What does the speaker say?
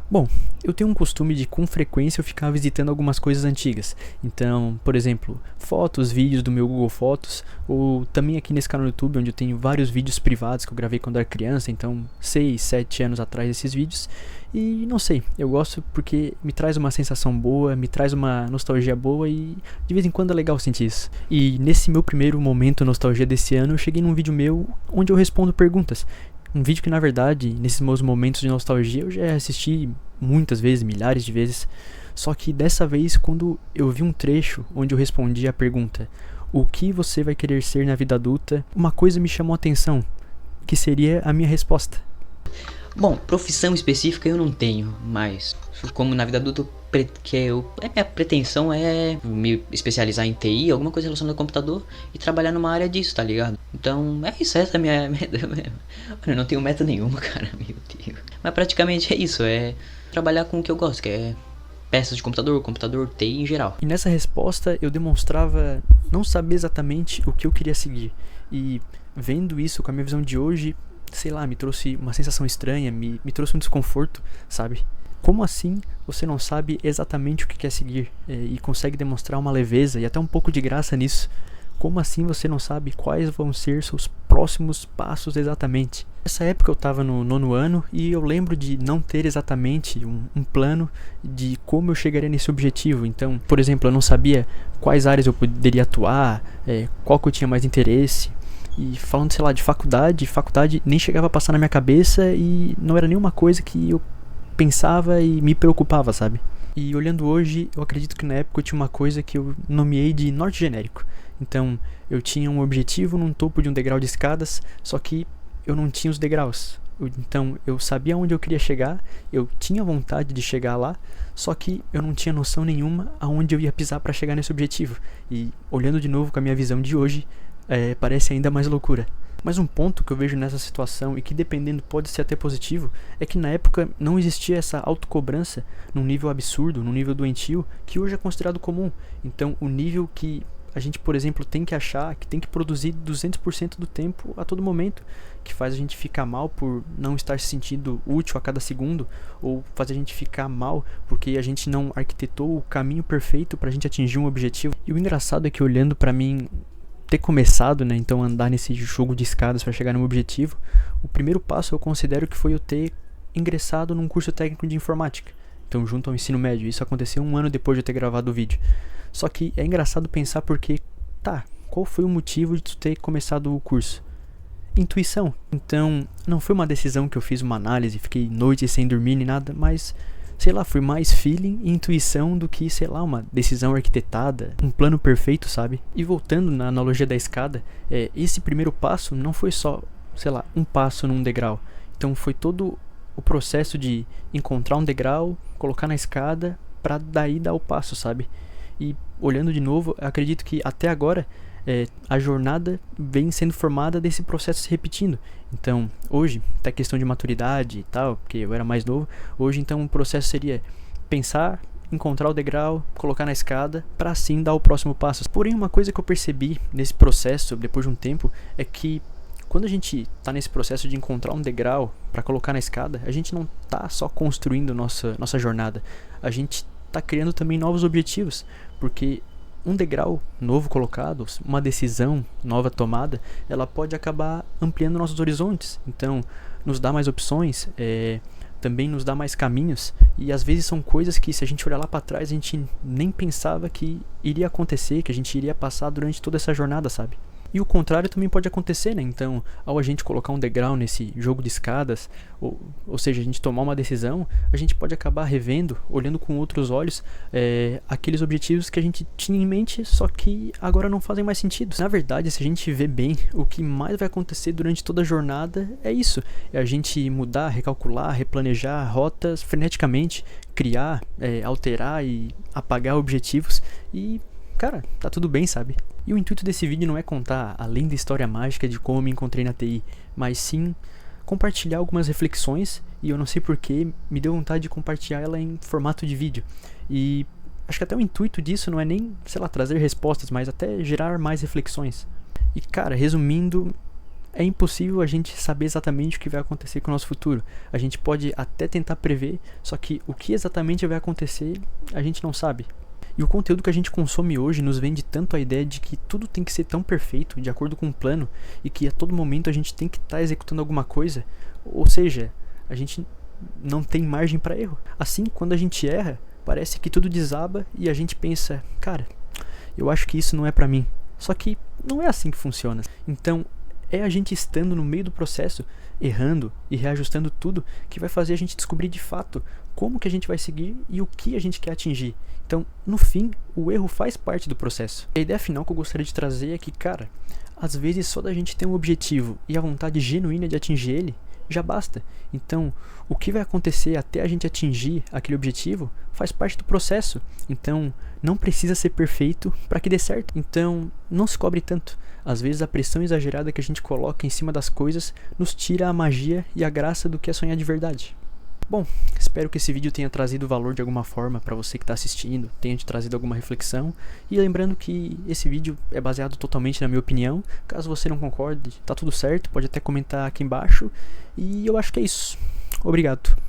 Bom, eu tenho um costume de com frequência eu ficar visitando algumas coisas antigas. Então, por exemplo, fotos, vídeos do meu Google Fotos, ou também aqui nesse canal no YouTube, onde eu tenho vários vídeos privados que eu gravei quando era criança, então 6, 7 anos atrás esses vídeos. E não sei, eu gosto porque me traz uma sensação boa, me traz uma nostalgia boa e de vez em quando é legal sentir isso. E nesse meu primeiro momento nostalgia desse ano, eu cheguei num vídeo meu onde eu respondo perguntas. Um vídeo que, na verdade, nesses meus momentos de nostalgia eu já assisti muitas vezes, milhares de vezes. Só que dessa vez, quando eu vi um trecho onde eu respondi a pergunta: o que você vai querer ser na vida adulta? Uma coisa me chamou a atenção, que seria a minha resposta. Bom, profissão específica eu não tenho, mas como na vida adulta a minha pretensão é me especializar em TI, alguma coisa relacionada ao computador e trabalhar numa área disso, tá ligado? Então é isso, essa é a minha meta. Eu não tenho meta nenhuma, cara, meu Deus. Mas praticamente é isso, é trabalhar com o que eu gosto, que é peças de computador, TI em geral. E nessa resposta eu demonstrava não saber exatamente o que eu queria seguir. E vendo isso com a minha visão de hoje, sei lá, me trouxe uma sensação estranha, me trouxe um desconforto, sabe? Como assim você não sabe exatamente o que quer seguir e consegue demonstrar uma leveza e até um pouco de graça nisso? Como assim você não sabe quais vão ser seus próximos passos exatamente? Nessa época eu estava no nono ano e eu lembro de não ter exatamente um plano de como eu chegaria nesse objetivo. Então, por exemplo, eu não sabia quais áreas eu poderia atuar, qual que eu tinha mais interesse. E falando, sei lá, de faculdade nem chegava a passar na minha cabeça e não era nenhuma coisa que eu pensava e me preocupava, sabe? E olhando hoje, eu acredito que na época eu tinha uma coisa que eu nomeei de norte genérico. Então, eu tinha um objetivo num topo de um degrau de escadas, só que eu não tinha os degraus. Então, eu sabia onde eu queria chegar, eu tinha vontade de chegar lá, só que eu não tinha noção nenhuma aonde eu ia pisar para chegar nesse objetivo. E olhando de novo com a minha visão de hoje, parece ainda mais loucura. Mas um ponto que eu vejo nessa situação e que dependendo pode ser até positivo é que na época não existia essa autocobrança num nível absurdo, num nível doentio, que hoje é considerado comum. Então o nível que a gente, por exemplo, tem que achar, que tem que produzir 200% do tempo a todo momento, que faz a gente ficar mal por não estar se sentindo útil a cada segundo, ou faz a gente ficar mal porque a gente não arquitetou o caminho perfeito para a gente atingir um objetivo. E o engraçado é que olhando para mim ter começado, né, então andar nesse jogo de escadas para chegar no meu objetivo, o primeiro passo eu considero que foi eu ter ingressado num curso técnico de informática. Então, junto ao ensino médio, isso aconteceu um ano depois de eu ter gravado o vídeo. Só que é engraçado pensar porque, qual foi o motivo de tu ter começado o curso? Intuição. Então, não foi uma decisão que eu fiz uma análise, fiquei noites sem dormir nem nada, mas sei lá, foi mais feeling e intuição do que, sei lá, uma decisão arquitetada, um plano perfeito, sabe? E voltando na analogia da escada, esse primeiro passo não foi só, sei lá, um passo num degrau. Então foi todo o processo de encontrar um degrau, colocar na escada, pra daí dar o passo, sabe? E olhando de novo, eu acredito que até agora a jornada vem sendo formada desse processo se repetindo. Então, hoje, até questão de maturidade e tal, porque eu era mais novo, hoje então o processo seria pensar, encontrar o degrau, colocar na escada, para assim dar o próximo passo. Porém, uma coisa que eu percebi nesse processo, depois de um tempo, é que quando a gente está nesse processo de encontrar um degrau para colocar na escada, a gente não está só construindo nossa jornada, a gente está criando também novos objetivos, porque um degrau novo colocado, uma decisão nova tomada, ela pode acabar ampliando nossos horizontes. Então, nos dá mais opções, também nos dá mais caminhos. E às vezes são coisas que, se a gente olhar lá para trás, a gente nem pensava que iria acontecer, que a gente iria passar durante toda essa jornada, sabe? E o contrário também pode acontecer, né? Então, ao a gente colocar um degrau nesse jogo de escadas, ou seja, a gente tomar uma decisão, a gente pode acabar revendo, olhando com outros olhos, aqueles objetivos que a gente tinha em mente, só que agora não fazem mais sentido. Na verdade, se a gente vê bem, o que mais vai acontecer durante toda a jornada é isso. É a gente mudar, recalcular, replanejar rotas freneticamente, criar, alterar e apagar objetivos e, cara, tá tudo bem, sabe? E o intuito desse vídeo não é contar a linda história mágica de como eu me encontrei na TI, mas sim compartilhar algumas reflexões, e eu não sei porquê, me deu vontade de compartilhar ela em formato de vídeo. E acho que até o intuito disso não é nem, sei lá, trazer respostas, mas até gerar mais reflexões. E cara, resumindo, é impossível a gente saber exatamente o que vai acontecer com o nosso futuro. A gente pode até tentar prever, só que o que exatamente vai acontecer, a gente não sabe. E o conteúdo que a gente consome hoje nos vende tanto a ideia de que tudo tem que ser tão perfeito, de acordo com um plano, e que a todo momento a gente tem que estar executando alguma coisa, ou seja, a gente não tem margem para erro. Assim, quando a gente erra, parece que tudo desaba e a gente pensa, cara, eu acho que isso não é pra mim. Só que não é assim que funciona. Então, é a gente estando no meio do processo, errando e reajustando tudo, que vai fazer a gente descobrir de fato como que a gente vai seguir e o que a gente quer atingir. Então, no fim, o erro faz parte do processo. A ideia final que eu gostaria de trazer é que, cara, às vezes só da gente ter um objetivo e a vontade genuína de atingir ele, já basta. Então, o que vai acontecer até a gente atingir aquele objetivo faz parte do processo. Então, não precisa ser perfeito para que dê certo. Então, não se cobre tanto. Às vezes a pressão exagerada que a gente coloca em cima das coisas nos tira a magia e a graça do que é sonhar de verdade. Bom, espero que esse vídeo tenha trazido valor de alguma forma para você que está assistindo, tenha te trazido alguma reflexão. E lembrando que esse vídeo é baseado totalmente na minha opinião. Caso você não concorde, tá tudo certo, pode até comentar aqui embaixo. E eu acho que é isso. Obrigado.